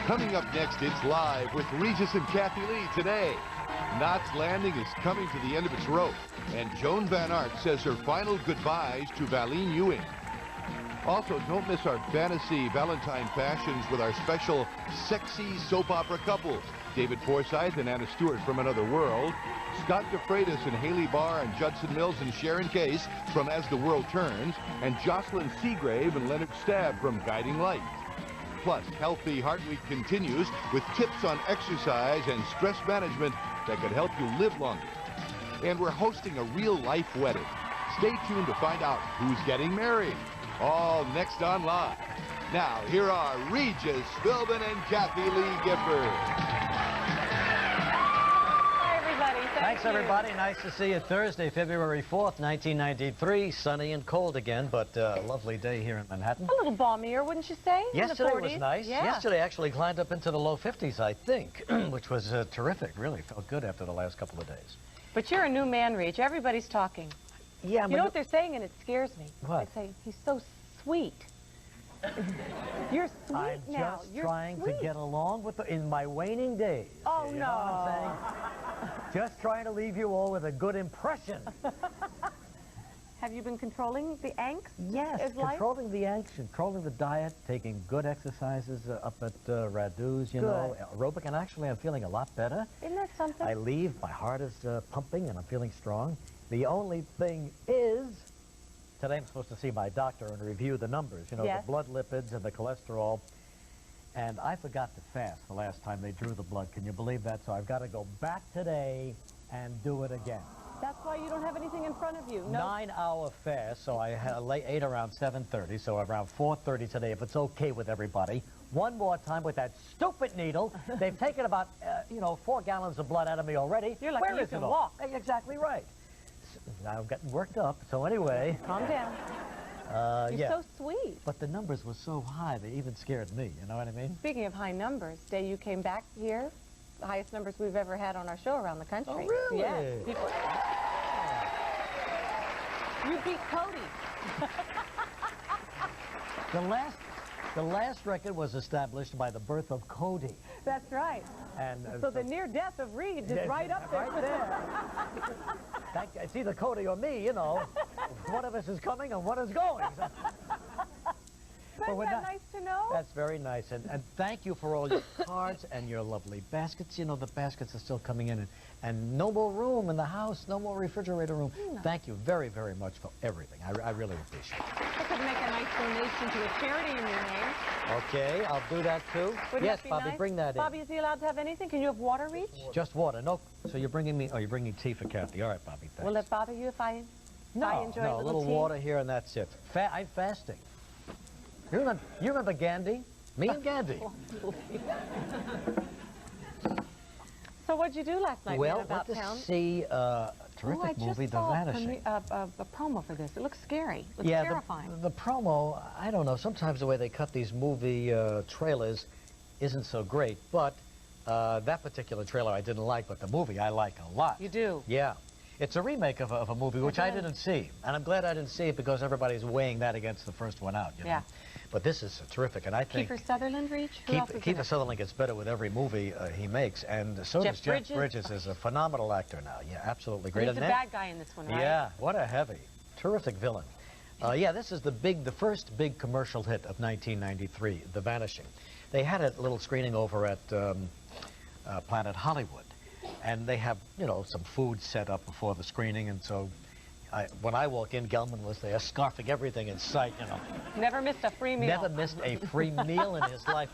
Coming up next, it's live with Regis and Kathie Lee today. Knots Landing is coming to the end of its rope, and Joan Van Art says her final goodbyes to Valine Ewing. Also, don't miss our fantasy Valentine fashions with our special sexy soap opera couples, David Forsythe and Anna Stewart from Another World, Scott DeFreitas and Haley Barr and Judson Mills and Sharon Case from As the World Turns, and Jocelyn Seagrave and Leonard Stabb from Guiding Light. Plus, Healthy Heart Week continues with tips on exercise and stress management that could help you live longer. And we're hosting a real-life wedding. Stay tuned to find out who's getting married. All next on Live. Now, here are Regis Philbin and Kathie Lee Gifford. Thanks, everybody. Nice to see you. Thursday, February 4th, 1993. Sunny and cold again, but a lovely day here in Manhattan. A little balmier, wouldn't you say? Yesterday was nice. Yeah. Yesterday actually climbed up into the low 50s, I think, which was terrific. Really felt good after the last couple of days. But you're a new man, Reach. Everybody's talking. Yeah, you know what they're saying, and it scares me. What? They say, he's so sweet. You're sweet I'm now. just You're trying sweet. to get along with in my waning days. Oh, you no. know what I'm saying? Just trying to leave you all with a good impression. Have you been controlling the angst? Yes, controlling the angst, controlling the diet, taking good exercises up at Radu's, you know, aerobic, and actually I'm feeling a lot better. Isn't that something? I leave, my heart is pumping, and I'm feeling strong. The only thing is, today I'm supposed to see my doctor and review the numbers, you know, the blood lipids and the cholesterol. And I forgot to fast the last time they drew the blood. Can you believe that? So I've got to go back today and do it again. That's why you don't have anything in front of you. No. 9-hour fast, so I ate around 7:30, so around 4:30 today, if it's okay with everybody. One more time with that stupid needle. They've taken about, 4 gallons of blood out of me already. You're like, where you is can it all? walk. Exactly right. Now I'm getting worked up, so anyway. Calm down. You're so sweet. But the numbers were so high, they even scared me, you know what I mean? Speaking of high numbers, day you came back here, the highest numbers we've ever had on our show around the country. Oh, really? Yes. People... You beat Cody. The last record was established by the birth of Cody. That's right. And so the near death of Reed is right up there. Right there. It's either Cody or me, you know. One of us is coming and one is going. Isn't that nice to know? That's very nice. And thank you for all your cards and your lovely baskets. You know, the baskets are still coming in. And no more room in the house, no more refrigerator room. No. Thank you very, very much for everything. I really appreciate it. I could make a nice donation to a charity in your name. Okay, I'll do that too. Wouldn't yes, that be Bobby, nice? bring that in. Bobby, is he allowed to have anything? Can you have water, Reach? Just water. No. So you're bringing me, you're bringing tea for Kathie. All right, Bobby, thanks. Will it bother you if I enjoy a little tea? water here and that's it. I'm fasting. You remember Gandhi? Me and Gandhi. So what'd you do last night, Well, about went to town? see a terrific movie, The Vanishing. I just saw a promo for this. It looks scary. It looks terrifying. The promo, I don't know, sometimes the way they cut these movie trailers isn't so great, but that particular trailer I didn't like, but the movie I like a lot. You do? Yeah. It's a remake of a movie, which I didn't see. And I'm glad I didn't see it because everybody's weighing that against the first one out, you know? But this is terrific, and I think... Kiefer Sutherland, Reach? Kiefer Sutherland gets better with every movie he makes, and so does Jeff Bridges. Is a phenomenal actor now. Yeah, absolutely great. He's the bad guy in this one, right? Yeah, what a heavy. Terrific villain. Yeah, this is the first big commercial hit of 1993, The Vanishing. They had a little screening over at Planet Hollywood, and they have, some food set up before the screening, and so... when I walk in, Gelman was there, scarfing everything in sight, Never missed a free meal. Never missed a free meal in his life.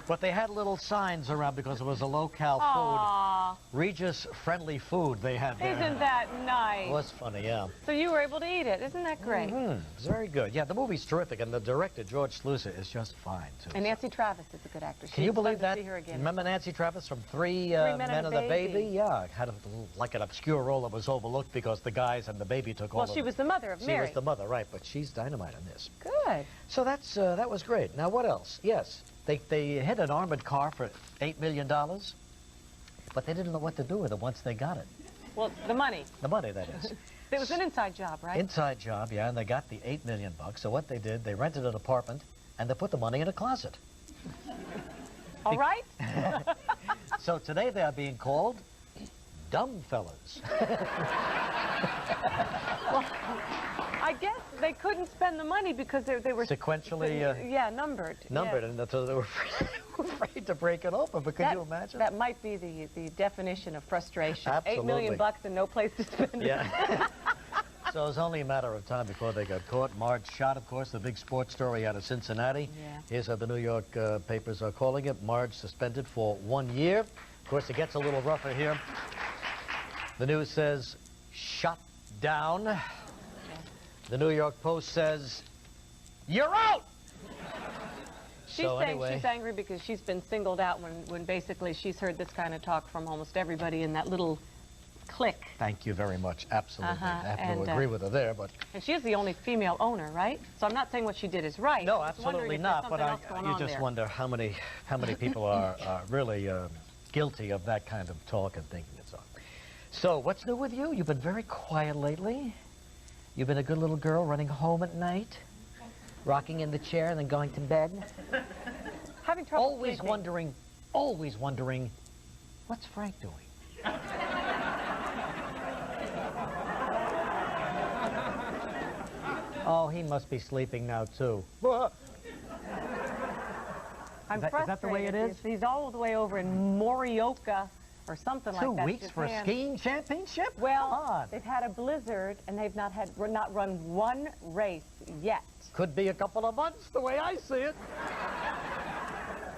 But they had little signs around because it was a low-cal food. Regis friendly food they had there. Isn't that nice? It was funny, yeah. So you were able to eat it. Isn't that great? It's very good. Yeah, the movie's terrific, and the director, George Sluicer, is just fine, too. And Nancy Travis is a good actress. Can you believe that? See her again. Remember Nancy Travis from Three Men and the Baby? Yeah, had like an obscure role that was overlooked because the guys and the baby took all Well, she was the mother of Mary. She was the mother, right, but she's dynamite in this. Good. So that was great. Now, what else? Yes, they hit an armored car for $8 million, but they didn't know what to do with it once they got it. Well, the money. The money, that is. It was an inside job, right? Inside job, yeah, and they got the $8 million. So what they did, they rented an apartment, and they put the money in a closet. All right. So today they are being called dumb fellas. Well, I guess they couldn't spend the money because they were sequentially numbered. Numbered, yes. And so they were afraid to break it open. But could you imagine? That might be the definition of frustration. Absolutely. $8 million and no place to spend it. Yeah. So it was only a matter of time before they got caught. Marge shot, of course, the big sports story out of Cincinnati. Yeah. Here's how the New York papers are calling it. Marge suspended for 1 year. Of course, it gets a little rougher here. The news says, shot down. Yeah. The New York Post says, you're out! She's saying she's angry because she's been singled out when basically she's heard this kind of talk from almost everybody in that little clique. Thank you very much. Absolutely. I have to agree with her there, but... And she is the only female owner, right? So I'm not saying what she did is right. No, absolutely not, but you just wonder how many people are really guilty of that kind of talk and thinking and so on. So, what's new with you? You've been very quiet lately. You've been a good little girl running home at night, rocking in the chair and then going to bed. Having trouble always wondering, what's Frank doing? Oh, he must be sleeping now, too. I'm frustrated. Is that the way it is? He's all the way over in Morioka or something like that. 2 weeks for a skiing championship? Well, they've had a blizzard, and they've not run one race yet. Could be a couple of months, the way I see it.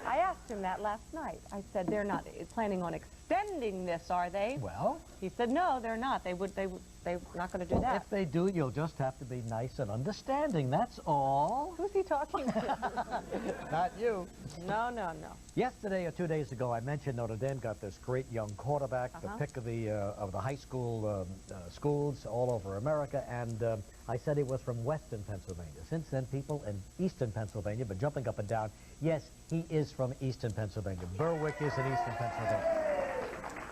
I asked him that last night. I said, they're not planning on extending this, are they? Well? He said, no, they're not. They're not going to do that. If they do, you'll just have to be nice and understanding, that's all. Who's he talking to? Not you. No. Yesterday or 2 days ago, I mentioned Notre Dame got this great young quarterback, the pick of the high school schools all over America, and I said he was from Western Pennsylvania. Since then, people in Eastern Pennsylvania have been jumping up and down. Yes, he is from Eastern Pennsylvania. Berwick is in Eastern Pennsylvania.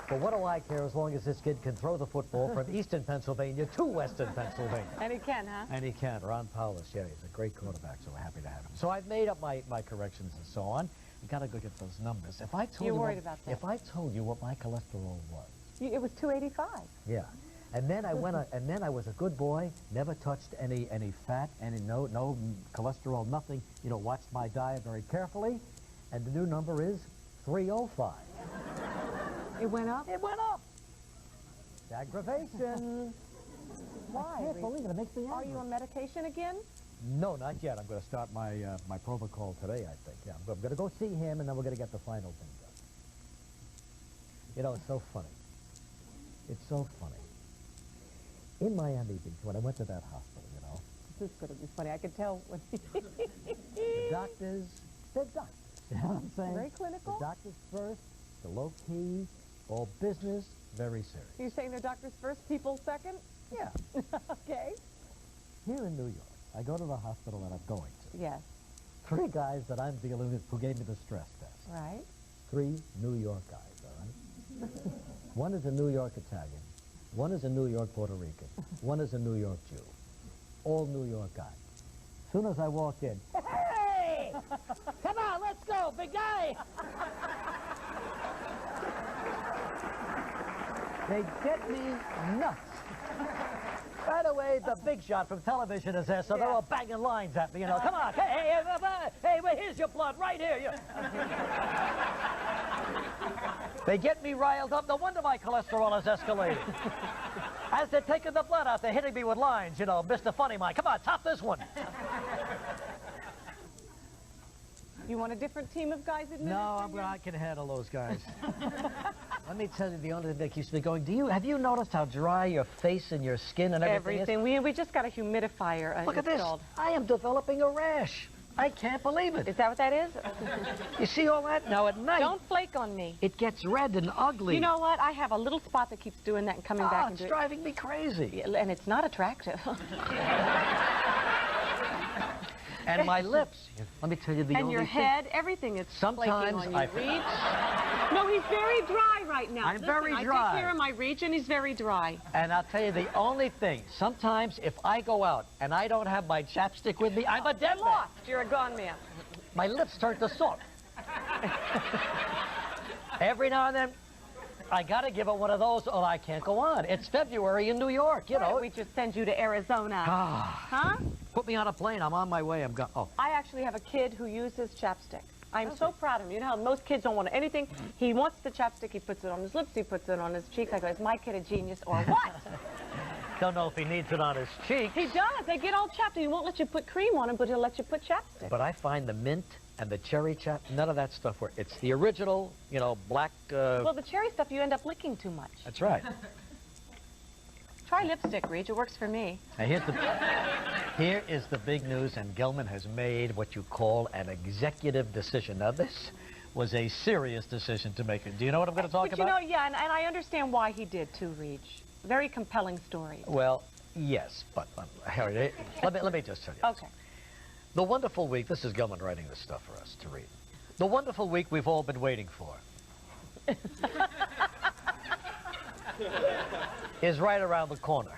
But what do I care as long as this kid can throw the football from Eastern Pennsylvania to Western Pennsylvania? And he can, huh? And he can. Ron Powlis, yeah, he's a great quarterback, so we're happy to have him. So I've made up my corrections and so on. You got to go get those numbers. If I told worried about that? If I told you what my cholesterol was. It was 285. Yeah. And then I went and then I was a good boy, never touched any fat, no cholesterol, nothing. You know, watched my diet very carefully, and the new number is 305. It went up? It went up. Aggravation. Why? I can't believe it. It makes me angry. Are you on medication again? No, not yet. I'm going to start my my protocol today, I think. Yeah, I'm going to go see him, and then we're going to get the final thing done. You know, it's so funny. It's so funny. In Miami Beach, when I went to that hospital, you know. This is going to be funny. I could tell when the doctors, they're doctors. You know what I'm saying? Very clinical. The doctors first, the low key, all business, very serious. You're saying they're doctors first, people second? Yeah. Okay. Here in New York, I go to the hospital that I'm going to. Yes. 3 guys that I'm dealing with who gave me the stress test. Right. 3 New York guys, all right? One is a New York Italian. One is a New York Puerto Rican. One is a New York Jew. All New York guys. As soon as I walk in, hey! Come on, let's go, big guy! They get me nuts. Right away, the big shot from television is there, so they're all banging lines at me, you know. Come on, hey, wait, here's your blood, right here. They get me riled up. No wonder my cholesterol has escalated. As they're taking the blood out, they're hitting me with lines, you know, Mr. Funny Mine. Come on, top this one. You want a different team of guys administering? No, I can handle those guys. Let me tell you the only thing that keeps me going. Have you noticed how dry your face and your skin and everything is? We just got a humidifier Look at this. I am developing a rash. I can't believe it. Is that what that is? You see all that? Now at night... Don't flake on me. It gets red and ugly. You know what? I have a little spot that keeps doing that and coming back. It's driving me crazy. And it's not attractive. And my lips. Let me tell you the only thing. And your head, everything is flaking on you. Reach. No, he's very dry right now. I'm very dry. I take care of my Reach, and he's very dry. And I'll tell you the only thing. Sometimes if I go out and I don't have my chapstick with me, I'm a dead man. You're a gone man. My lips start to soak. Every now and then, I got to give it one of those or I can't go on. It's February in New York, you know. We just send you to Arizona. Huh? Put me on a plane. I'm on my way. I'm gone. Oh. I actually have a kid who uses chapstick. I'm so proud of him. You know how most kids don't want anything? He wants the chapstick. He puts it on his lips. He puts it on his cheeks. I go, is my kid a genius or what? Don't know if he needs it on his cheeks. He does. They get all chapped. He won't let you put cream on him, but he'll let you put chapstick. But I find the mint and the cherry chap, none of that stuff works. It's the original, you know, black... Well, the cherry stuff, you end up licking too much. That's right. Try lipstick, Reach. It works for me. Now, here is the big news, and Gilman has made what you call an executive decision. Now, this was a serious decision to make. Do you know what I'm going to talk about? You know, yeah, and I understand why he did, too, Reach. Very compelling story. Well, yes, but Harry, let me just tell you. Okay. The wonderful week, this is Gilman writing this stuff for us to read. The wonderful week we've all been waiting for is right around the corner.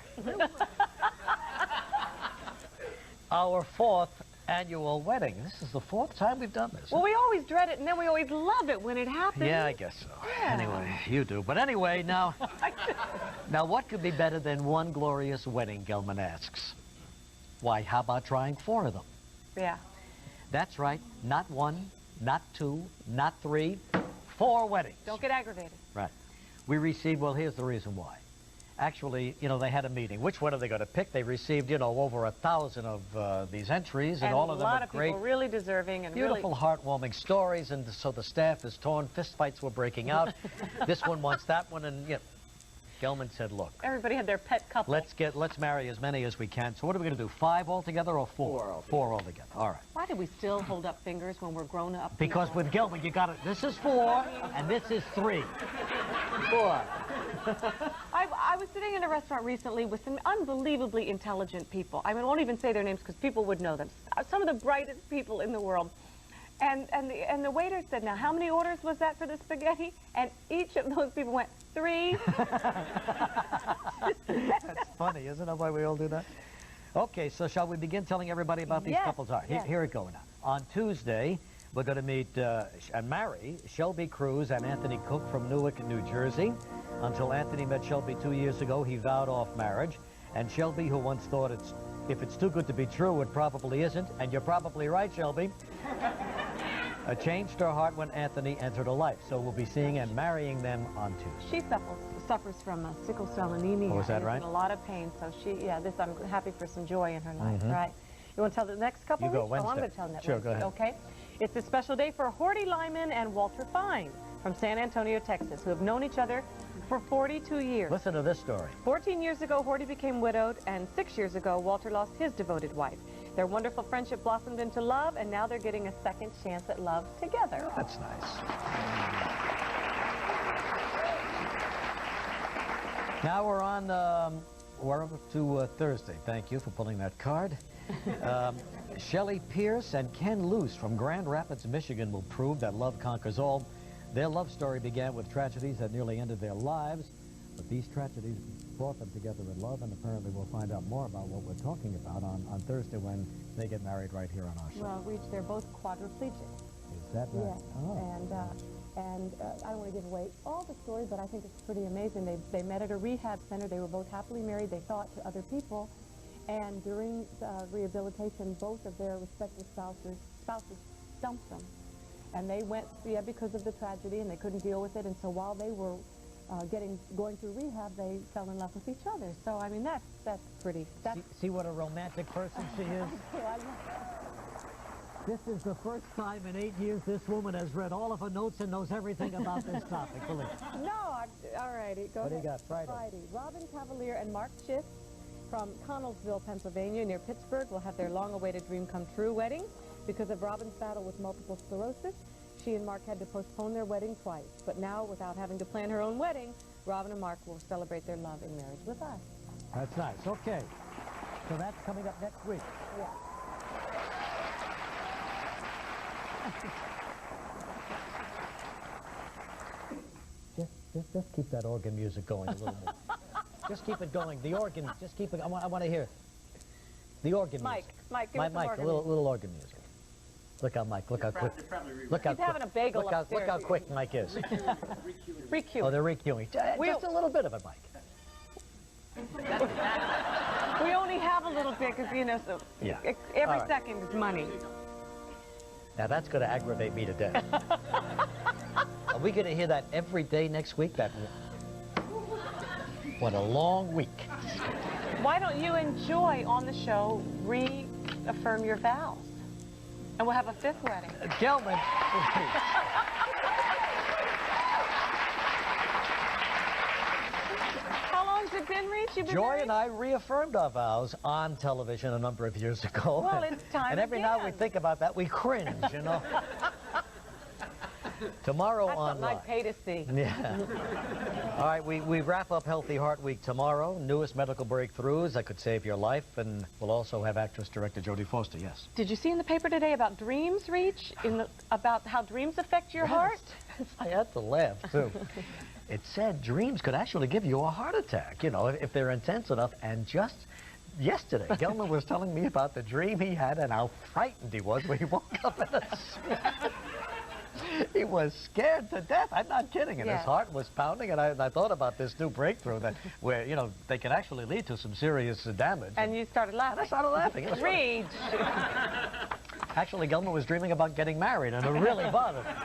Our 4th annual wedding. This is the 4th time we've done this. Well, we always dread it, and then we always love it when it happens. Yeah, I guess so. Yeah. Anyway, you do. But anyway, now what could be better than one glorious wedding, Gilman asks. Why, how about trying 4 of them? Yeah. That's right. Not 1, not 2, not 3, 4 weddings. Don't get aggravated. Right. We received, well, here's the reason why. Actually, you know, they had a meeting. Which one are they going to pick? They received, you know, over 1,000 of these entries, and all of them are great. A lot of people really deserving and beautiful, heartwarming stories, and so the staff is torn. Fistfights were breaking out. This one wants that one, and, you know, Gilman said, look. Everybody had their pet couple. Let's marry as many as we can. So what are we going to do, 5 altogether or 4? 4 altogether. All right. Why do we still hold up fingers when we're grown up? Because with Gilman, you got it. This is 4, and this is 3. 4. I was sitting in a restaurant recently with some unbelievably intelligent people. I mean, I won't even say their names because people would know them. Some of the brightest people in the world. And the waiter said, now, how many orders was that for the spaghetti? And each of those people went, 3. That's funny, isn't it, why we all do that? Okay, so shall we begin telling everybody about these couples? All right, yes. Here it goes now. On Tuesday, we're going to meet and marry Shelby Cruz and Anthony Cook from Newark, New Jersey. Until Anthony met Shelby 2 years ago, he vowed off marriage. And Shelby, who once thought if it's too good to be true, it probably isn't. And you're probably right, Shelby. Changed her heart when Anthony entered her life. So we'll be seeing and marrying them on Tuesday. She suffers from sickle cell anemia. Oh, is that right? In a lot of pain. So I'm happy for some joy in her life, right? You want to tell the next couple? You go Wednesday. Oh, I'm going to tell them that. Sure, go ahead. Okay. It's a special day for Horty Lyman and Walter Fine from San Antonio, Texas, who have known each other for 42 years. Listen to this story. 14 years ago, Horty became widowed, and 6 years ago, Walter lost his devoted wife. Their wonderful friendship blossomed into love, and now they're getting a second chance at love together. That's nice. Now we're on, we're up to Thursday. Thank you for pulling that card. Shelley Pierce and Ken Luce from Grand Rapids, Michigan will prove that love conquers all. Their love story began with tragedies that nearly ended their lives, but these tragedies brought them together in love, and apparently we'll find out more about what we're talking about on Thursday when they get married right here on our show. Well, Reach, they're both quadriplegic. Is that right? Yes. Oh. And I don't want to give away all the story, but I think it's pretty amazing. They met at a rehab center. They were both happily married. They thought to other people. And during rehabilitation, both of their respective spouses dumped them. And they went, because of the tragedy, and they couldn't deal with it. And so while they were going through rehab, they fell in love with each other. So, I mean, that's pretty. See what a romantic person she is? This is the first time in 8 years this woman has read all of her notes and knows everything about this topic. Believe me. No, all righty. Go What do ahead. you got? Friday. Robin Cavalier and Mark Schiff from Connellsville, Pennsylvania, near Pittsburgh, will have their long-awaited dream come true wedding. Because of Robin's battle with multiple sclerosis, she and Mark had to postpone their wedding twice. But now, without having to plan her own wedding, Robin and Mark will celebrate their love in marriage with us. That's nice. Okay. So that's coming up next week. Yeah. Just keep that organ music going a little more. Just keep it going. The organ, just keep it. I want to hear the organ Mike, music. Mike, give us some Mike, organ little organ music. Look how Mike, look how quick. Look how He's having a bagel look upstairs. how quick Mike is. Requeue. Oh, they're requeuing. Just a little bit of it, Mike. We only have a little bit because, you know, so Yeah. every All right. second is money. Now that's going to aggravate me to death. Are we going to hear that every day next week? What a long week. Why don't you enjoy on the show, reaffirm your vows? And we'll have a fifth wedding. Gentlemen, How long's it been, Reach? You've been Joy married? and I reaffirmed our vows on television a number of years ago. Well, it's time And every now we again. think about that, we cringe, you know. Tomorrow That's online. something I'd pay to see. Yeah. All right, we wrap up Healthy Heart Week tomorrow. Newest medical breakthroughs that could save your life. And we'll also have actress-director Jodie Foster, yes. Did you see in the paper today about dreams, Reach? About how dreams affect your heart? I had to laugh, too. It said dreams could actually give you a heart attack, you know, if they're intense enough. And just yesterday, Gelman was telling me about the dream he had and how frightened he was when he woke up in a sweat. He was scared to death. I'm not kidding. And Yeah. his heart was pounding. And I thought about this new breakthrough that where, you know, they can actually lead to some serious damage. And you started laughing. I started laughing. It was funny. Reach. Actually, Gelman was dreaming about getting married, and it really bothered him.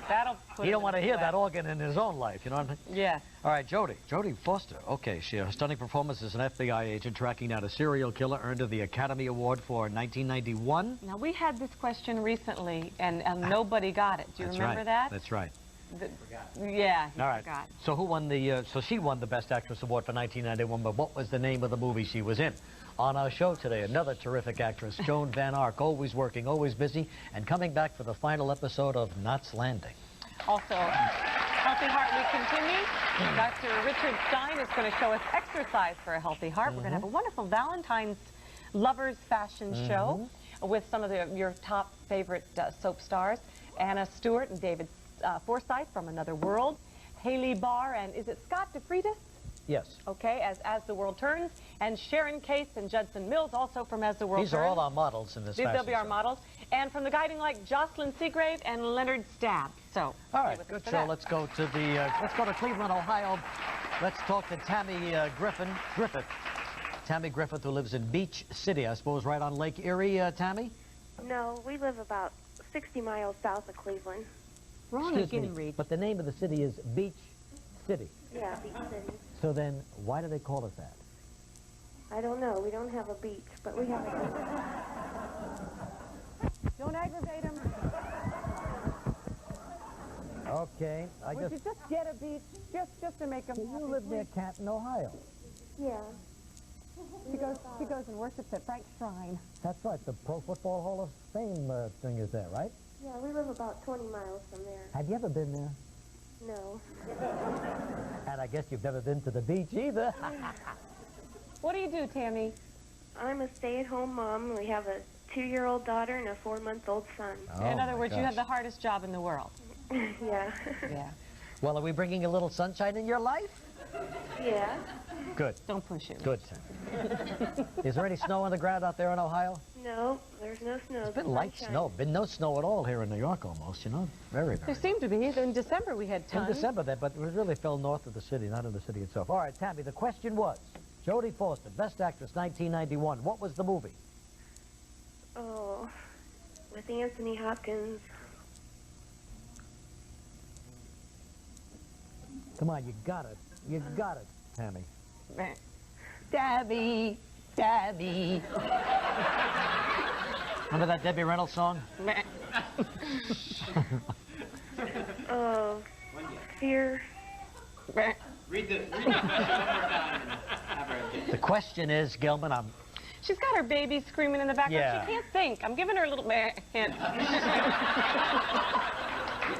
That'll put He him don't want to in a hear sweat. that organ in his own life, you know what I mean? Yes. All right, Jodie Foster. Okay, her stunning performance as an FBI agent tracking down a serial killer earned her the Academy Award for 1991. Now, we had this question recently, and nobody got it. Do you That's remember right. that? That's right. Yeah, he All right. forgot. So who won the? So she won the Best Actress Award for 1991. But what was the name of the movie she was in? On our show today, another terrific actress, Joan Van Ark, always working, always busy, and coming back for the final episode of Knots Landing. Also, Healthy Heart Week continues. Dr. Richard Stein is going to show us exercise for a healthy heart. We're going to have a wonderful Valentine's lovers fashion show with some of your top favorite soap stars, Anna Stewart and David Forsythe from Another World, Haley Barr, and is it Scott DeFreitas? Yes. Okay, as the World Turns, and Sharon Case and Judson Mills, also from As the World Turns. These are all our models in this They'll fashion be our show. models. And from the Guiding Light, Jocelyn Seagrave and Leonard Stabb. So, All stay right, with us good for show. that. Let's go to Cleveland, Ohio. Let's talk to Tammy Griffith. Tammy Griffith, who lives in Beach City, I suppose, right on Lake Erie. Tammy? No, we live about 60 miles south of Cleveland. Wrong Excuse again, me, Reed. but the name of the city is Beach City. Yeah, Beach City. So then, why do they call it that? I don't know. We don't have a beach, but we have a beach. Don't aggravate him. Okay, Would you just get a beach just to make him happy? You live near Canton, Ohio. Yeah. She goes and worships at Frank's shrine. That's right. The Pro Football Hall of Fame thing is there, right? Yeah, we live about 20 miles from there. Have you ever been there? No. And I guess you've never been to the beach either. What do you do, Tammy? I'm a stay-at-home mom. We have a 2-year-old daughter and a 4-month-old son. In other words, you have the hardest job in the world. Yeah. Yeah. Well, are we bringing a little sunshine in your life? Yeah. Good. Don't push it. Good. Is there any snow on the ground out there in Ohio? No, there's no snow. It's been light snow. Been no snow at all here in New York almost, you know. Very, There very. seemed to be. In December, we had In tons. December, but it really fell north of the city, not in the city itself. All right, Tammy, the question was, Jodie Foster, Best Actress, 1991. What was the movie? Oh, with Anthony Hopkins. Come on, you got it. You got it, Tammy. Dabby, Dabby. Remember that Debbie Reynolds song? Oh, fear. Read the question one more time and have her again. The question is, Gilman, She's got her baby screaming in the background. Yeah. She can't think. I'm giving her a little hint.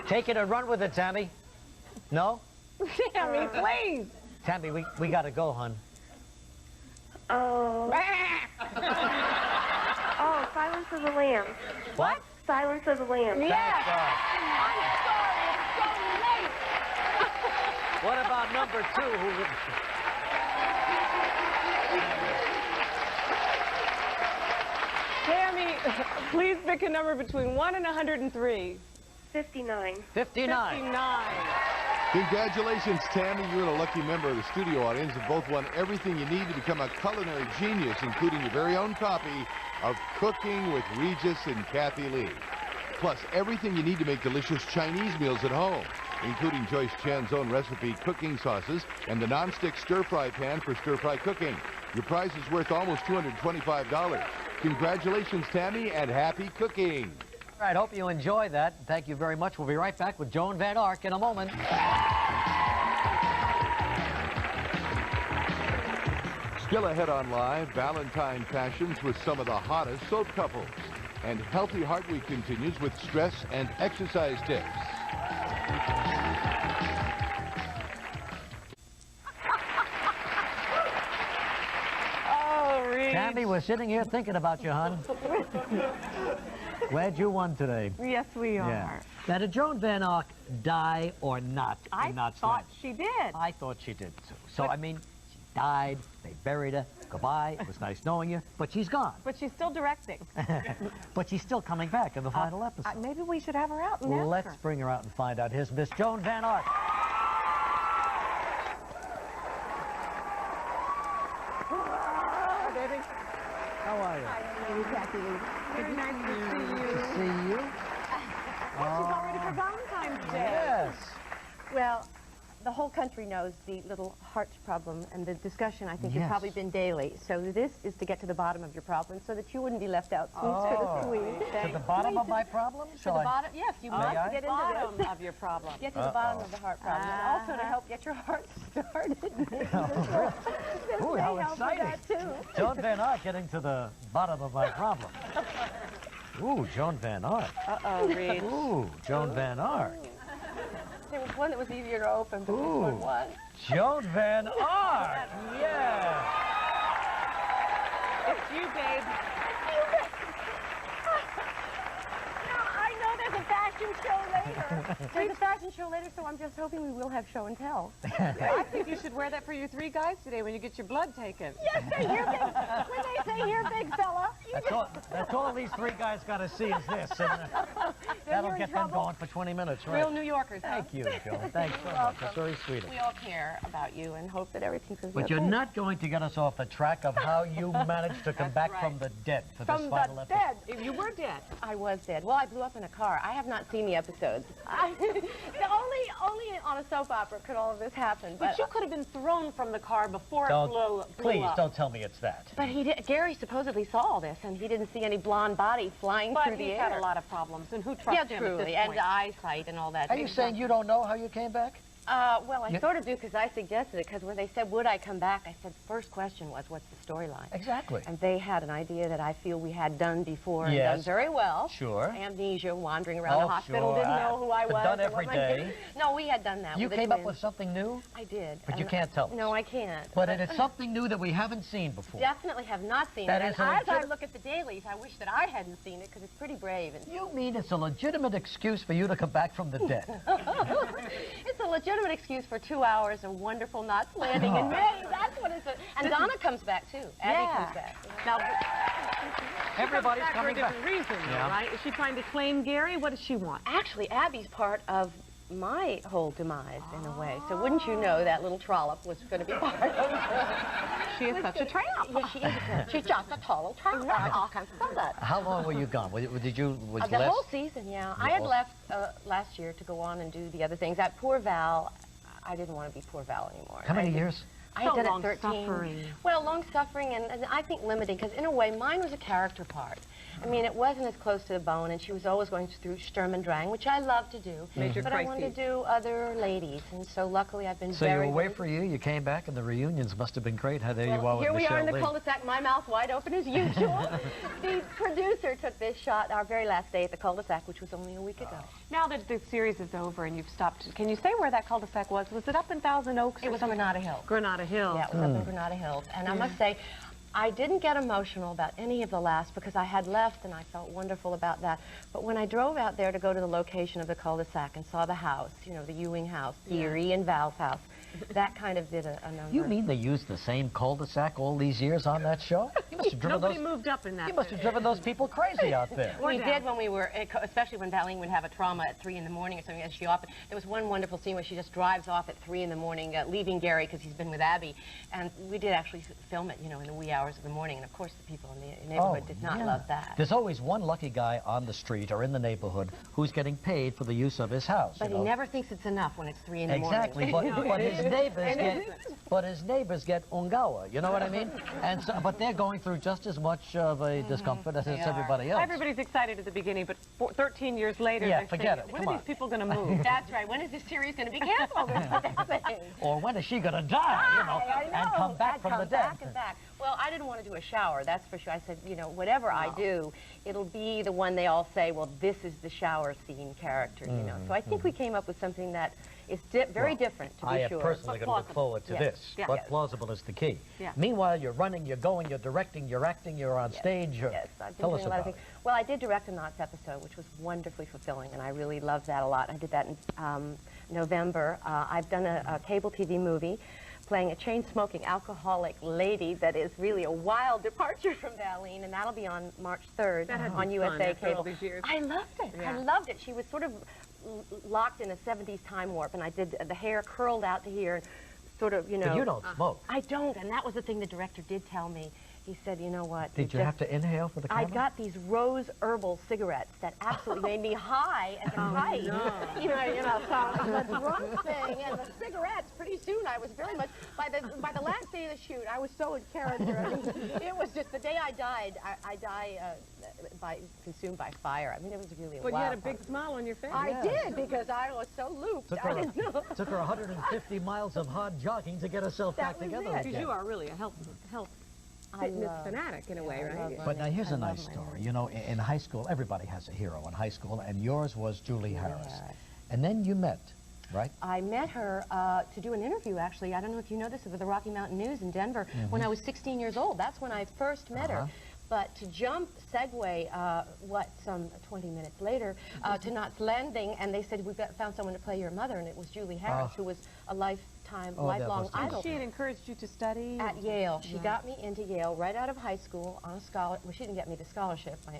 take it and run with it, Tammy. No? Tammy, please. Tammy, we got to go, hon. Oh. Oh, Silence of the Lambs. What? Silence of the Lambs. Yes. That's, I'm sorry. It's so late. what about number 2? Tammy, please pick a number between 1 and 103. 59. 59. 59. Congratulations, Tammy. You're a lucky member of the studio audience and both won everything you need to become a culinary genius, including your very own copy of Cooking with Regis and Kathie Lee. Plus, everything you need to make delicious Chinese meals at home, including Joyce Chen's own recipe cooking sauces and the non-stick stir-fry pan for stir-fry cooking. Your prize is worth almost $225. Congratulations, Tammy, and happy cooking. All right, hope you enjoy that. Thank you very much. We'll be right back with Joan Van Ark in a moment. Still ahead on Live, Valentine fashions with some of the hottest soap couples. And Healthy Heart Week continues with stress and exercise tips. Oh, Reed. Tammy, we're sitting here thinking about you, hon. Glad you won today. Yes, we are. Yeah. Now, did Joan Van Ark die or not? I thought she did. I thought she did, too. So, I mean, she died, they buried her, goodbye, it was nice knowing you, but she's gone. But she's still directing. But she's still coming back in the final episode. Maybe we should have her out and ask Let's her. bring her out and find out. Here's Miss Joan Van Ark. Hi, baby. How are you? Hi, Kathie Lee. Very nice to see you. See you? She's already for Valentine's Day. Yes. Well, the whole country knows the little heart problem, and the discussion, I think, has Yes. probably been daily. So this is to get to the bottom of your problem so that you wouldn't be left out. Oh. To the bottom of my problem? To the bottom, yes, you must I? get into Bottom this. of your problem. Get to the bottom of the heart problem, and also to help get your heart started. Ooh, how exciting. That too. Joan Van Ark getting to the bottom of my problem. Ooh, Joan Van Ark. Uh-oh, Reed. Ooh, Joan Van Ark. There was one that was easier to open, but this one was. Joan Van Ark. Yeah. It's you, babe. I know there's a fashion show later. There's a fashion show later, so I'm just hoping we will have show and tell. I think you should wear that for your 3 guys today when you get your blood taken. Yes, they hear big. When they say here, big fella. That's all these 3 guys got to see is this. And, that'll you're in get them trouble. going for 20 minutes, right? Real New Yorkers, huh? Thank you, Joan. Thanks so much. That's very sweet of We you. all care about you and hope that everything's going to be But you're not going to get us off the track of how you managed to come back from the dead for this final episode. Dead. You were dead. I was dead. Well, I blew up in a car. I have not seen the episodes. Only on a soap opera could all of this happen. But you could have been thrown from the car before it blew Please, up. don't tell me it's that. But Gary supposedly saw all this, and he didn't see any blonde body flying But through the he's air. had a lot of problems, and who trusts Yeah, him at truly, this and point? eyesight and all that. Are you saying you don't know how you came back? Well, I sort of do, because I suggested it, because when they said, would I come back, I said, first question was, what's the storyline? Exactly. And they had an idea that I feel we had done before and Yes. done very well. Sure. Amnesia, wandering around the Oh, hospital, sure. didn't know who I was. Done or every what my- day. No, we had done that. You with the came up twins. with something new? I did. But you And- can't tell us. No, I can't. But it is something new that we haven't seen before. Definitely have not seen That it. is And a as I legit- look at the dailies, I wish that I hadn't seen it, because it's pretty brave. And You mean it's a legitimate excuse for you to come back from the dead? it's a legitimate excuse for 2 hours of wonderful Knots Landing in May. That's what it's. And Donna comes back too. Abby comes back. Now, Everybody's back for a coming back. different reason, though, Yeah. right? Is she trying to claim Gary? What does she want? Actually, Abby's part of my whole demise in a way. So wouldn't you know that little trollop was going to be part of it? She is such a tramp. Yeah, she is. She's just a tall little tramp. All kinds of stuff. How long were you gone? Did you The whole season, yeah. I had left last year to go on and do the other things. That poor Val, I didn't want to be poor Val anymore. How many years? I had done long it 13. suffering. Well, long suffering and I think limiting, because in a way, mine was a character part. I mean, it wasn't as close to the bone, and she was always going through Sturm and Drang, which I love to do. Major but I wanted to do other ladies, and so luckily I've been So very you were away good. for you, you came back, and the reunions must have been great. How there you Well, are with here we are in the Michelle Lee. cul-de-sac, my mouth wide open as usual. The producer took this shot our very last day at the cul-de-sac, which was only a week ago. Now that the series is over and you've stopped, can you say where that cul-de-sac was? Was it up in Thousand Oaks? It was on Granada Hills. Granada Hills. Yeah, it was up in Granada Hills. And I must say, I didn't get emotional about any of the last because I had left and I felt wonderful about that. But when I drove out there to go to the location of the cul-de-sac and saw the house, you know, the Ewing house, Theory and Val's house, that kind of did a number. You mean they used the same cul-de-sac all these years on that show? You must have driven Nobody moved up in that. You must have driven those people crazy out there. We did when we were, especially when Valine would have a trauma at 3 in the morning or something, as she often, there was one wonderful scene where she just drives off at 3 in the morning, leaving Gary because he's been with Abby, and we did actually film it, you know, in the wee hours of the morning, and of course the people in the neighborhood did not love that. There's always one lucky guy on the street or in the neighborhood who's getting paid for the use of his house. But you he know? never thinks it's enough when it's 3 in the Exactly, morning. but his neighbors get ungawa, you know what I mean? And so, but they're going through just as much of a discomfort as everybody else. Everybody's excited at the beginning, but 13 years later, Yeah, they're forget saying, it. when Come are these on. people going to move? That's right. When is this series going to be canceled? Is what they're saying. Or when is she going to die, you know, I know. and come back I'd from come the dead? back and back. Well, I didn't want to do a shower, that's for sure. I said, you know, whatever I do, it'll be the one they all say, well, this is the shower scene character, you know. So I think we came up with something that is very different, to be I sure. am personally going to look forward to Yes. this. Yeah. But Yes. plausible is the key. Yeah. Meanwhile, you're running, you're going, you're directing, you're acting, you're on stage. Yes, I've been Tell doing us a lot of about things. Well, I did direct a Knots episode, which was wonderfully fulfilling, and I really loved that a lot. I did that in November. I've done a cable TV movie playing a chain-smoking alcoholic lady that is really a wild departure from Valine, and that'll be on March 3rd on USA Cable. All these years. I loved it. Yeah. I loved it. She was sort of locked in a 70s time warp, and I did the hair curled out to here, sort of, you know. But you don't smoke. I don't, and that was the thing the director did tell me. He said, you know what? Did you have to inhale for the camera? I got these rose herbal cigarettes that absolutely made me high as a kite. You know, so the drunk thing and the cigarettes, pretty soon I was very much, by the last day of the shoot, I was so in character. I mean, it was just the day I died, I died consumed by fire. I mean, it was really a But you wild had a big smile on your face. I did, because I was so looped. I didn't know. Took her 150 miles of hard jogging to get herself back was together it. Because again. you are really a health I fitness love- fanatic in a way, I love right? But now here's a I love nice my story. You know, in high school, everybody has a hero in high school, and yours was Julie Harris. Harris. And then you met, right? I met her to do an interview, actually. I don't know if you know this, with the Rocky Mountain News in Denver when I was 16 years old. That's when I first met her. But to segue, some 20 minutes later, to Knots Landing, and they said, we've found someone to play your mother, and it was Julie Harris, who was a lifelong must have idol. She had encouraged you to study? At Yale. She got me into Yale right out of high school on a scholarship. Well, she didn't get me the scholarship. My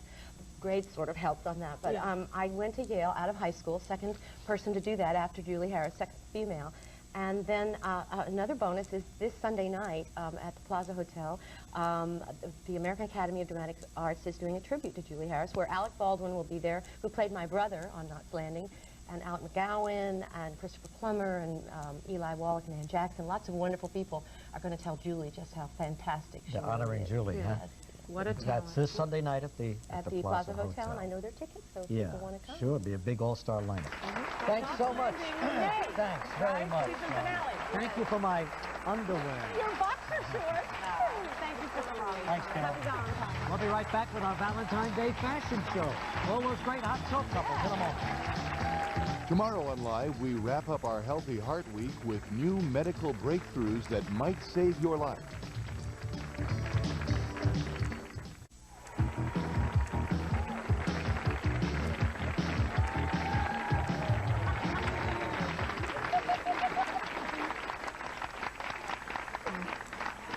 grades sort of helped on that. But I went to Yale out of high school, second person to do that after Julie Harris, second female. And then another bonus is this Sunday night at the Plaza Hotel, the American Academy of Dramatic Arts is doing a tribute to Julie Harris, where Alec Baldwin will be there, who played my brother on Knots Landing, and Alec McGowan, and Christopher Plummer, and Eli Wallach, and Ann Jackson. Lots of wonderful people are going to tell Julie just how fantastic she They're really honoring is. Julie, huh? Yes. What a talent. That's this Sunday night at the Plaza Hotel, and I know their tickets, so if Yeah, people want to come. sure, be a big all-star lineup. Thanks so much. Thanks very much. Thank you for my underwear. Your boxer shorts. Thank you for coming. Thanks, Carol. We'll be right back with our Valentine's Day fashion show. All those great hot soap couples in a moment. Tomorrow on Live, we wrap up our Healthy Heart Week with new medical breakthroughs that might save your life.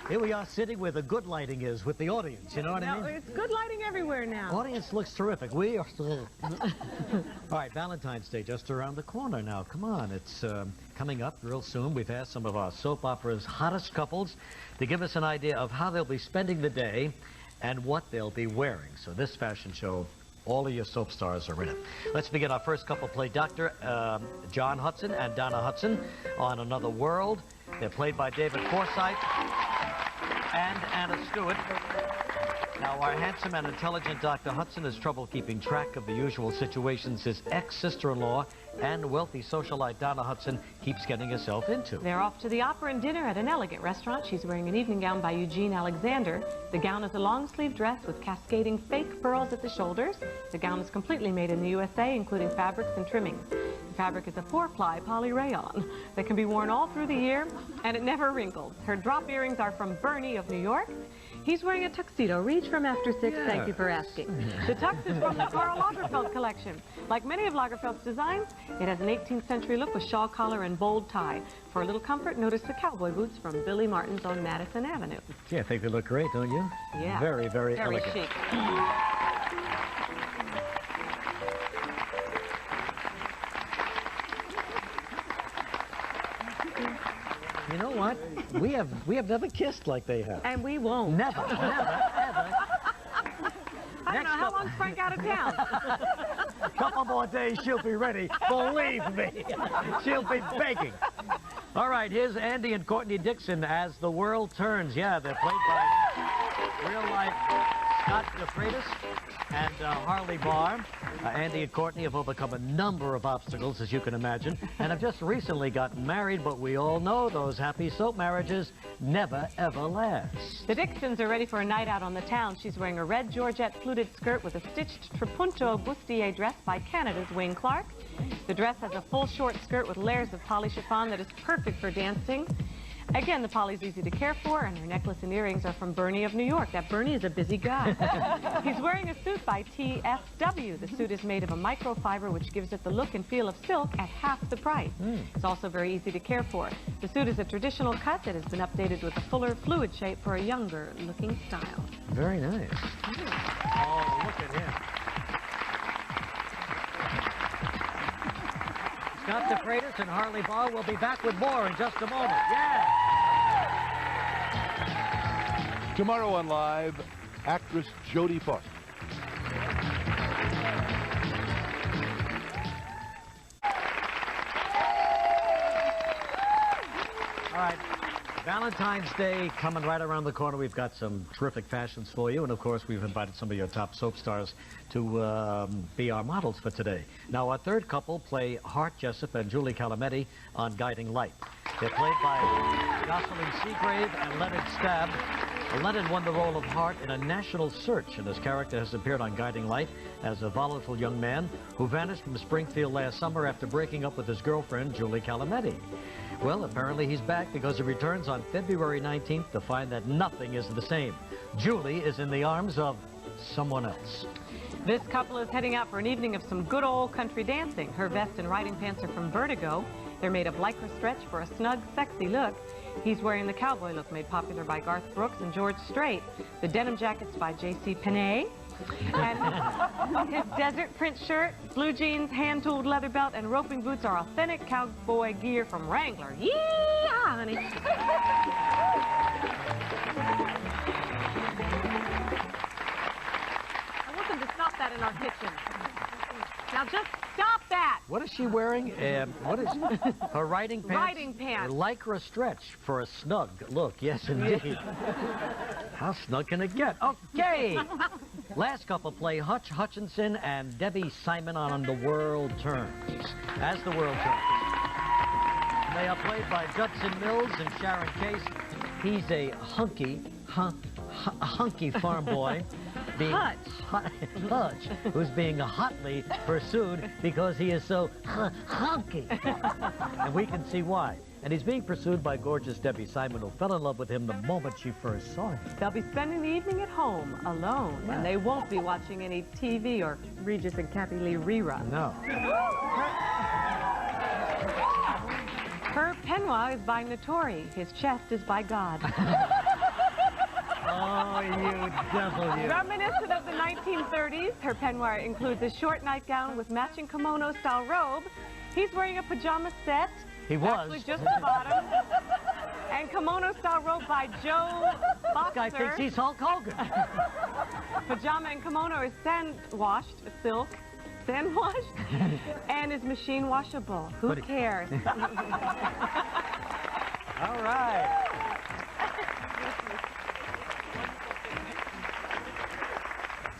Here we are sitting where the good lighting is with the audience, you know what I No, mean? it's good lighting everywhere now. Audience looks terrific. We are still... All right, Valentine's Day just around the corner now. Come on, it's coming up real soon. We've asked some of our soap opera's hottest couples to give us an idea of how they'll be spending the day and what they'll be wearing. So this fashion show, all of your soap stars are in it. Let's begin. Our first couple play Dr. John Hudson and Donna Hudson on Another World. They're played by David Forsythe and Anna Stewart. Now, our handsome and intelligent Dr. Hudson has trouble keeping track of the usual situations his ex-sister-in-law and wealthy socialite Donna Hudson keeps getting herself into. They're off to the opera and dinner at an elegant restaurant. She's wearing an evening gown by Eugene Alexander. The gown is a long-sleeve dress with cascading fake pearls at the shoulders. The gown is completely made in the USA, including fabrics and trimmings. The fabric is a 4-ply poly rayon that can be worn all through the year, and it never wrinkles. Her drop earrings are from Bernie of New York. He's wearing a tuxedo. Reach from After Six. Yeah. Thank you for asking. The tux is from the Karl Lagerfeld collection. Like many of Lagerfeld's designs, it has an 18th century look with shawl collar and bold tie. For a little comfort, notice the cowboy boots from Billy Martin's on Madison Avenue. Yeah, I think they look great, don't you? Yeah. Very, very elegant. chic. You know what? We have never kissed like they have. And we won't. Never, never, ever. I don't know, how long's Frank out of town? A couple more days, she'll be ready. Believe me. She'll be begging. All right, here's Andy and Courtney Dixon as the world turns. Yeah, they're played by real-life Scott DeFreitas and Harley Barr. Andy and Courtney have overcome a number of obstacles, as you can imagine, and have just recently gotten married, but we all know those happy soap marriages never, ever last. The Dixons are ready for a night out on the town. She's wearing a red Georgette fluted skirt with a stitched trapunto bustier dress by Canada's Wayne Clark. The dress has a full short skirt with layers of poly chiffon that is perfect for dancing. Again, the poly's easy to care for, and her necklace and earrings are from Bernie of New York. That Bernie is a busy guy. He's wearing a suit by TFW. The suit is made of a microfiber, which gives it the look and feel of silk at half the price. It's also very easy to care for. The suit is a traditional cut that has been updated with a fuller, fluid shape for a younger-looking style. Very nice. Oh, look at him. Scott DeFreitas and Harley Barr will be back with more in just a moment. Yeah! Tomorrow on Live, actress Jodie Foster. All right, Valentine's Day coming right around the corner. We've got some terrific fashions for you, and of course we've invited some of your top soap stars to be our models for today. Now, our third couple play Hart Jessup and Julie Calametti on Guiding Light. They're played by Jocelyn Seagrave and Leonard Stabb. Leonard won the role of Hart in A National Search, and his character has appeared on Guiding Light as a volatile young man who vanished from Springfield last summer after breaking up with his girlfriend, Julie Calametti. Well, apparently he's back because he returns on February 19th to find that nothing is the same. Julie is in the arms of someone else. This couple is heading out for an evening of some good old country dancing. Her vest and riding pants are from Vertigo. They're made of lycra stretch for a snug, sexy look. He's wearing the cowboy look made popular by Garth Brooks and George Strait. The denim jacket's by J.C. Penney. And his desert print shirt, blue jeans, hand-tooled leather belt, and roping boots are authentic cowboy gear from Wrangler. Yee-haw, honey. I want them to stop that in our kitchen. Now just stop that. What is she wearing? What is her riding pants? Riding pants. Lycra stretch for a snug look. Yes, indeed. How snug can it get? Okay. Last couple play Hutch Hutchinson and Debbie Simon on The World Turns. As The World Turns. They are played by Judson Mills and Sharon Case. He's a hunky farm boy. Hutch, who's being hotly pursued because he is so hunky. And we can see why. And he's being pursued by gorgeous Debbie Simon, who fell in love with him the moment she first saw him. They'll be spending the evening at home, alone, and they won't be watching any TV or Regis and Kathie Lee reruns. No. Her peignoir is by Notori. His chest is by God. Oh, you devil, you. Reminiscent of the 1930s, her peignoir includes a short nightgown with matching kimono-style robe. He's wearing a pajama set. He was. Actually, just the bottom. And kimono-style robe by Joe Boxer. This guy thinks he's Hulk Hogan. Pajama and kimono is sand-washed, silk, sand-washed, and is machine washable. Who cares? All right.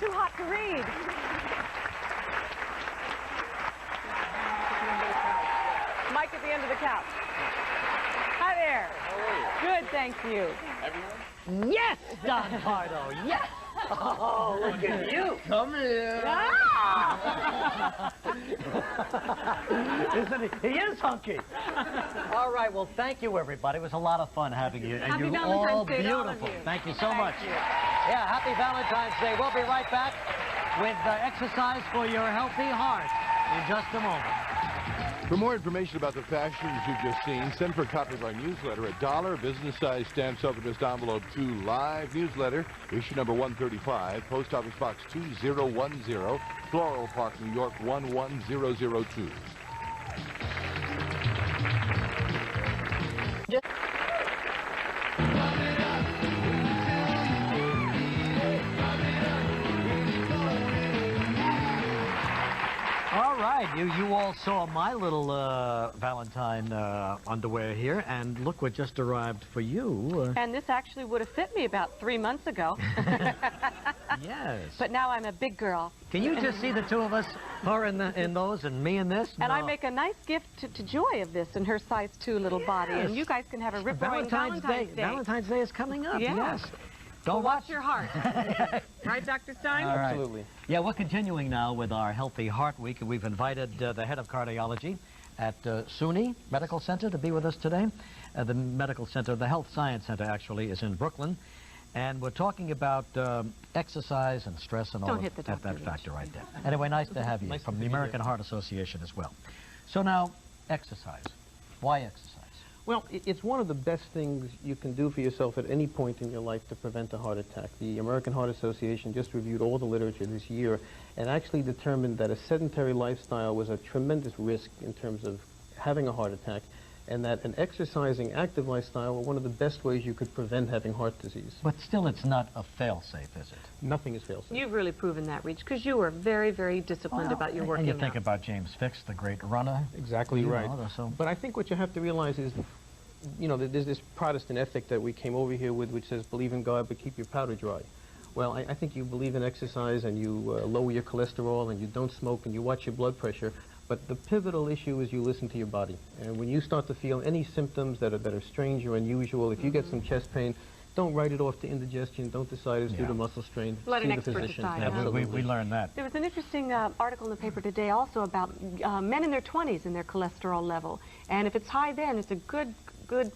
Too hot to read. Mike at the end of the couch. Hi there. Good, thank you. Yes, Don Pardo, yes! Oh, look at you. Come here. Ah! Isn't he? He is hunky. All right, well, thank you, everybody. It was a lot of fun having you. And Happy you're Valentine's all Day to all of beautiful. you. Thank you so Thank much. you. Yeah, happy Valentine's Day. We'll be right back with exercise for your healthy heart in just a moment. For more information about the fashions you've just seen, send for a copy of our newsletter, $1, business-size stamp self-addressed envelope 2, live newsletter, issue number 135, Post Office Box 2010, Floral Park, New York 11002. All right, you all saw my little Valentine underwear here, and look what just arrived for you. And this actually would have fit me about 3 months ago. Yes. But now I'm a big girl. Can you just see the two of us, her in those and me in this? And No. I make a nice gift to Joy of this in her size 2 little body. And you guys can have a rip-roaring Valentine's Day. Valentine's Day is coming up, Yeah. yes. Don't Watch your heart. Right, Dr. Stein? All right. Absolutely. Yeah, we're continuing now with our Healthy Heart Week, and we've invited the head of cardiology at SUNY Medical Center to be with us today. The medical center, the Health Science Center, actually, is in Brooklyn. And we're talking about exercise and stress and all Don't of hit the that doctor, factor right there. Anyway, nice to have you Nice from to the be American here. Heart Association as well. So now, exercise. Why exercise? Well, it's one of the best things you can do for yourself at any point in your life to prevent a heart attack. The American Heart Association just reviewed all the literature this year and actually determined that a sedentary lifestyle was a tremendous risk in terms of having a heart attack, and that an exercising, active lifestyle were one of the best ways you could prevent having heart disease. But still, it's not a fail-safe, is it? Nothing is fail-safe. You've really proven that, Reach, because you were very, very disciplined about your working And you think out. about James Fix, the great runner. Exactly You right. know, so- But I think what you have to realize is, you know, that there's this Protestant ethic that we came over here with, which says, believe in God, but keep your powder dry. Well, I think you believe in exercise and you lower your cholesterol and you don't smoke and you watch your blood pressure. But the pivotal issue is you listen to your body. And when you start to feel any symptoms that are strange or unusual, if you get some chest pain, don't write it off to indigestion. Don't decide it's due to muscle strain. Let an See the expert physician. decide, Yeah, huh? we learned that. There was an interesting article in the paper today also about men in their 20s and their cholesterol level. And if it's high then, it's a good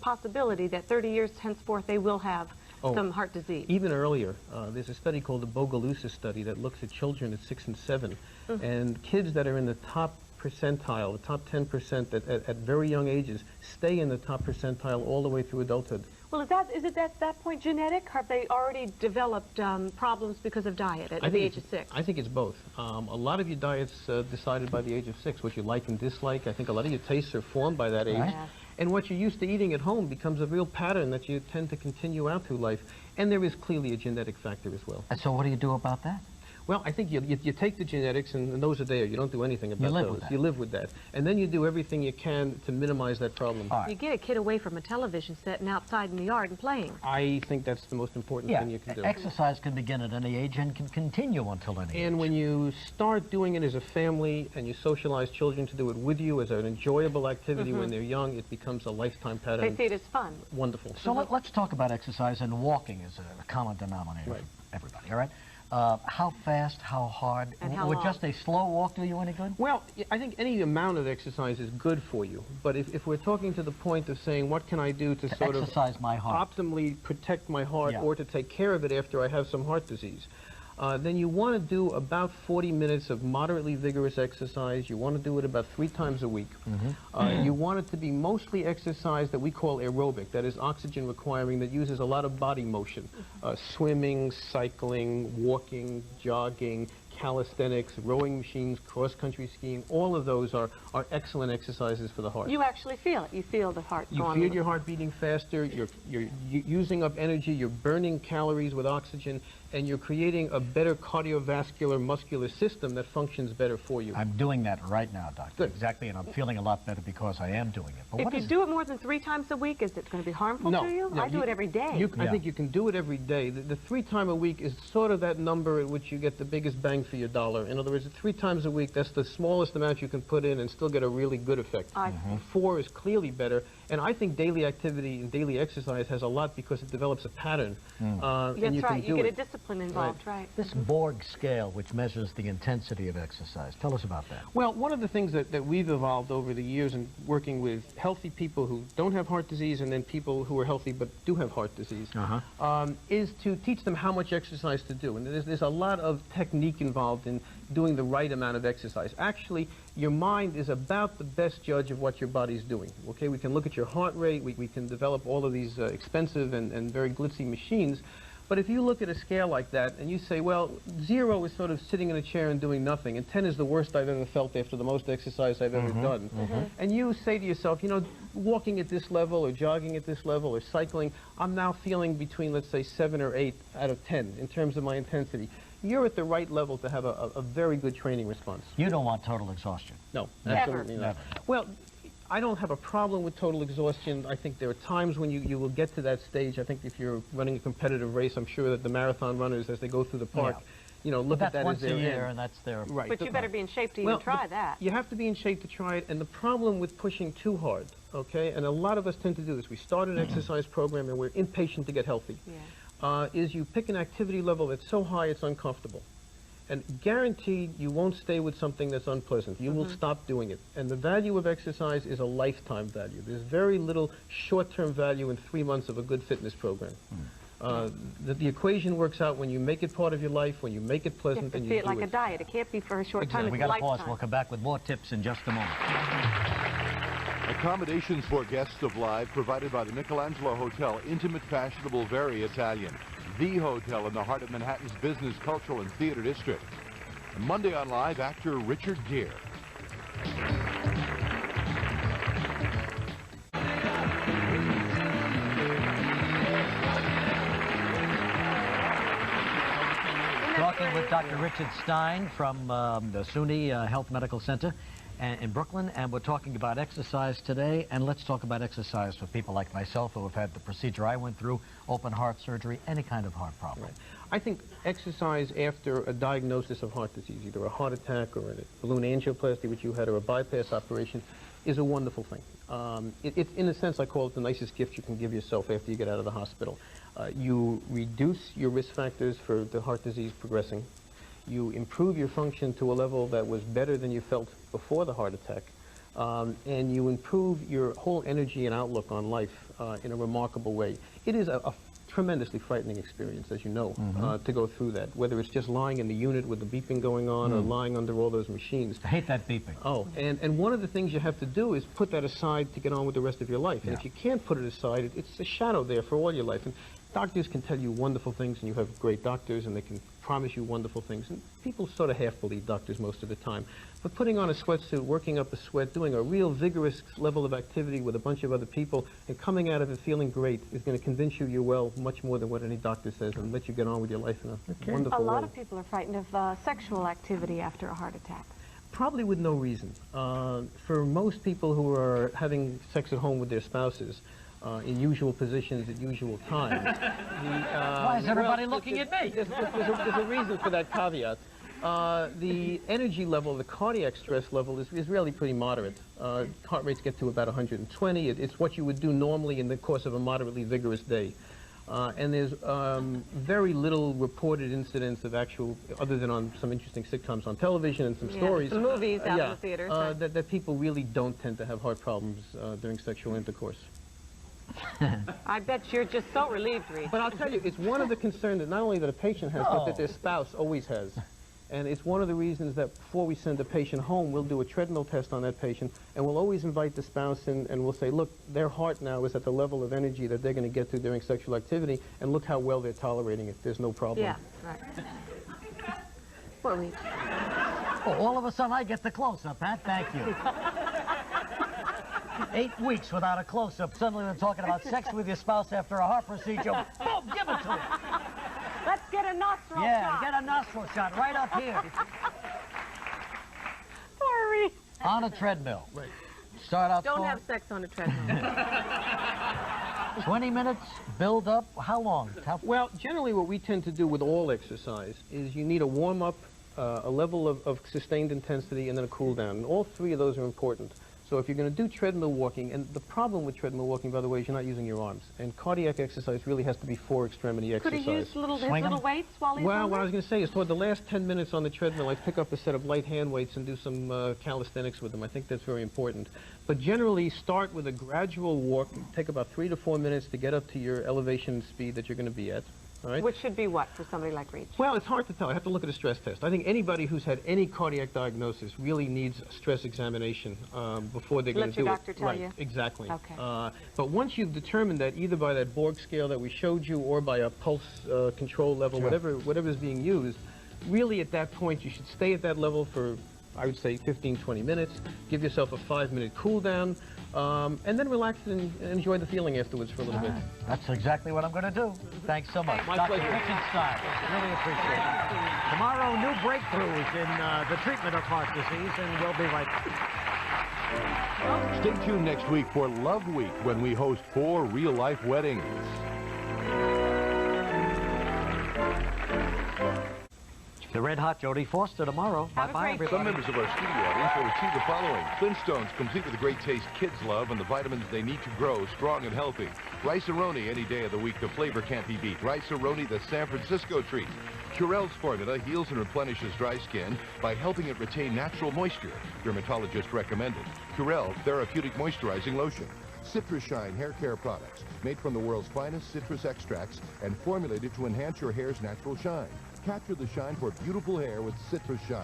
possibility that 30 years henceforth they will have some heart disease. Even earlier, there's a study called the Bogalusa study that looks at children at 6 and 7. And kids that are in the top percentile, the top 10% at very young ages, stay in the top percentile all the way through adulthood. Well, is it at that point genetic? Have they already developed problems because of diet at the age of 6? I think it's both. A lot of your diet's decided by the age of 6, what you like and dislike. I think a lot of your tastes are formed by that age. Right. Yeah. And what you're used to eating at home becomes a real pattern that you tend to continue out through life. And there is clearly a genetic factor as well. And so what do you do about that? Well, I think you take the genetics, and those are there. You don't do anything about live those. with that. You live with that. And then you do everything you can to minimize that problem. All right. You get a kid away from a television set and outside in the yard and playing. I think that's the most important Yeah, thing you can do. exercise can begin at any age and can continue until any age. And when you start doing it as a family and you socialize children to do it with you as an enjoyable activity when they're young, it becomes a lifetime pattern. They see it as fun. Wonderful. So let's talk about exercise, and walking is a common denominator Right. for everybody, all right? How fast, how hard? And how Would long? just a slow walk do you any good? Well, I think any amount of exercise is good for you. But if we're talking to the point of saying, what can I do to sort of Exercise my heart. optimally protect my heart Yeah. or to take care of it after I have some heart disease, then you want to do about 40 minutes of moderately vigorous exercise. You want to do it about 3 times a week. You want it to be mostly exercise that we call aerobic, that is oxygen requiring, that uses a lot of body motion. Swimming, cycling, walking, jogging, calisthenics, rowing machines, cross-country skiing, all of those are excellent exercises for the heart. You actually feel it. You feel the heart You going. feel your heart beating faster, you're using up energy, you're burning calories with oxygen, and you're creating a better cardiovascular muscular system that functions better for you. I'm doing that right now, Doctor. Good. Exactly, and I'm feeling a lot better because I am doing it. But If you do it more than 3 times a week, is it going to be harmful to you? No, I do it every day. I think you can do it every day. The 3 times a week is sort of that number at which you get the biggest bang for your dollar. In other words, 3 times a week, that's the smallest amount you can put in and still get a really good effect. 4 is clearly better, and I think daily activity and daily exercise has a lot because it develops a pattern. That's right. You get a discipline involved, right? This Borg scale, which measures the intensity of exercise, tell us about that. Well, one of the things that we've evolved over the years in working with healthy people who don't have heart disease and then people who are healthy but do have heart disease is to teach them how much exercise to do. And there's a lot of technique involved in doing the right amount of exercise. Actually, your mind is about the best judge of what your body's doing. Okay, we can look at your heart rate, we can develop all of these expensive and very glitzy machines. But if you look at a scale like that and you say, well, 0 is sort of sitting in a chair and doing nothing, and 10 is the worst I've ever felt after the most exercise I've ever done, and you say to yourself, you know, walking at this level or jogging at this level or cycling, I'm now feeling between, let's say, 7 or 8 out of 10 in terms of my intensity. You're at the right level to have a very good training response. You don't want total exhaustion. No, absolutely not. Well, I don't have a problem with total exhaustion. I think there are times when you will get to that stage. I think if you're running a competitive race, I'm sure that the marathon runners, as they go through the park, you know, look at that as their end. That's once a year, and that's their... Right. But you better be in shape to even try that. You have to be in shape to try it, and the problem with pushing too hard, okay, and a lot of us tend to do this. We start an exercise program, and we're impatient to get healthy, is you pick an activity level that's so high it's uncomfortable. And guaranteed you won't stay with something that's unpleasant. You will stop doing it. And the value of exercise is a lifetime value. There's very little short-term value in 3 months of a good fitness program. The equation works out when you make it part of your life, when you make it pleasant, and you do it. You have to see it like a diet. It can't be for a short time. We got to pause. We'll come back with more tips in just a moment. Accommodations for guests of Live provided by the Michelangelo Hotel. Intimate, fashionable, very Italian. The hotel in the heart of Manhattan's business, cultural, and theater district. Monday on Live, actor Richard Gere. Talking with Dr. Richard Stein from the SUNY Health Medical Center in Brooklyn, and we're talking about exercise today, and let's talk about exercise for people like myself who have had the procedure I went through, open heart surgery, any kind of heart problem. Right. I think exercise after a diagnosis of heart disease, either a heart attack or a balloon angioplasty, which you had, or a bypass operation, is a wonderful thing. In a sense, I call it the nicest gift you can give yourself after you get out of the hospital. You reduce your risk factors for the heart disease progressing. You improve your function to a level that was better than you felt before the heart attack, and you improve your whole energy and outlook on life in a remarkable way. It is a tremendously frightening experience, as you know, to go through that, whether it's just lying in the unit with the beeping going on or lying under all those machines. I hate that beeping. Oh, and one of the things you have to do is put that aside to get on with the rest of your life. And if you can't put it aside, it's a shadow there for all your life. And doctors can tell you wonderful things, and you have great doctors, and they can promise you wonderful things. And people sort of half-believe doctors most of the time. But putting on a sweatsuit, working up a sweat, doing a real vigorous level of activity with a bunch of other people, and coming out of it feeling great is going to convince you you're well much more than what any doctor says, and let you get on with your life in a wonderful way. A lot of people are frightened of sexual activity after a heart attack. Probably with no reason. For most people who are having sex at home with their spouses, in usual positions at usual times. Why is everybody looking at me? There's a reason for that caveat. The energy level, the cardiac stress level is really pretty moderate. Heart rates get to about 120. It's what you would do normally in the course of a moderately vigorous day. And there's very little reported incidents of actual, other than on some interesting sitcoms on television and some stories. Some movies out in the theaters. That people really don't tend to have heart problems during sexual intercourse. I bet you're just so relieved, Regis. But I'll tell you, it's one of the concerns that not only that a patient has, but that their spouse always has. And it's one of the reasons that before we send a patient home, we'll do a treadmill test on that patient, and we'll always invite the spouse in, and we'll say, look, their heart now is at the level of energy that they're going to get to during sexual activity, and look how well they're tolerating it. There's no problem. Yeah, right. Poor Regis. Oh, all of a sudden I get the close-up, huh? Thank you. 8 weeks without a close-up. Suddenly we're talking about sex with your spouse after a heart procedure. Boom, give it to him. Let's get a nostril shot. Yeah, get a nostril shot right up here. Sorry. On a treadmill. Right. Start out Don't slow. have sex on a treadmill. 20 minutes, build up. How long? Well, generally what we tend to do with all exercise is you need a warm-up, a level of sustained intensity, and then a cool down. And all three of those are important. So if you're going to do treadmill walking, and the problem with treadmill walking, by the way, is you're not using your arms. And cardiac exercise really has to be four-extremity exercise. Could he use his little weights while he's Well, on what I there? was going to say is toward the last 10 minutes on the treadmill, I pick up a set of light hand weights and do some calisthenics with them. I think that's very important. But generally, start with a gradual walk. Take about 3 to 4 minutes to get up to your elevation speed that you're going to be at. All right? Which should be what for somebody like Regis? Well, it's hard to tell. I have to look at a stress test. I think anybody who's had any cardiac diagnosis really needs a stress examination before they're going to do it. Let your doctor tell you? Exactly. Okay. But once you've determined that, either by that Borg scale that we showed you or by a pulse control level, whatever is being used, really at that point you should stay at that level for, I would say, 15, 20 minutes. Give yourself a 5-minute cool down. And then relax and enjoy the feeling afterwards for a little bit. That's exactly what I'm going to do. Thanks so much. My Dr. pleasure. Richenstein. Really appreciate it. Tomorrow, new breakthroughs in the treatment of heart disease, and we'll be right back. Stay tuned next week for Love Week when we host 4 real-life weddings. The Red Hot Jodie Foster tomorrow. Have a Bye-bye, great everybody. Some members of our studio audience will receive the following: Flintstones, complete with the great taste kids love and the vitamins they need to grow strong and healthy. Rice-A-Roni, any day of the week, the flavor can't be beat. Rice-A-Roni, the San Francisco treat. Curel's formula heals and replenishes dry skin by helping it retain natural moisture. Dermatologist recommended. Curel Therapeutic Moisturizing Lotion. Citrus Shine hair care products, made from the world's finest citrus extracts and formulated to enhance your hair's natural shine. Capture the shine for beautiful hair with Citrus Shine.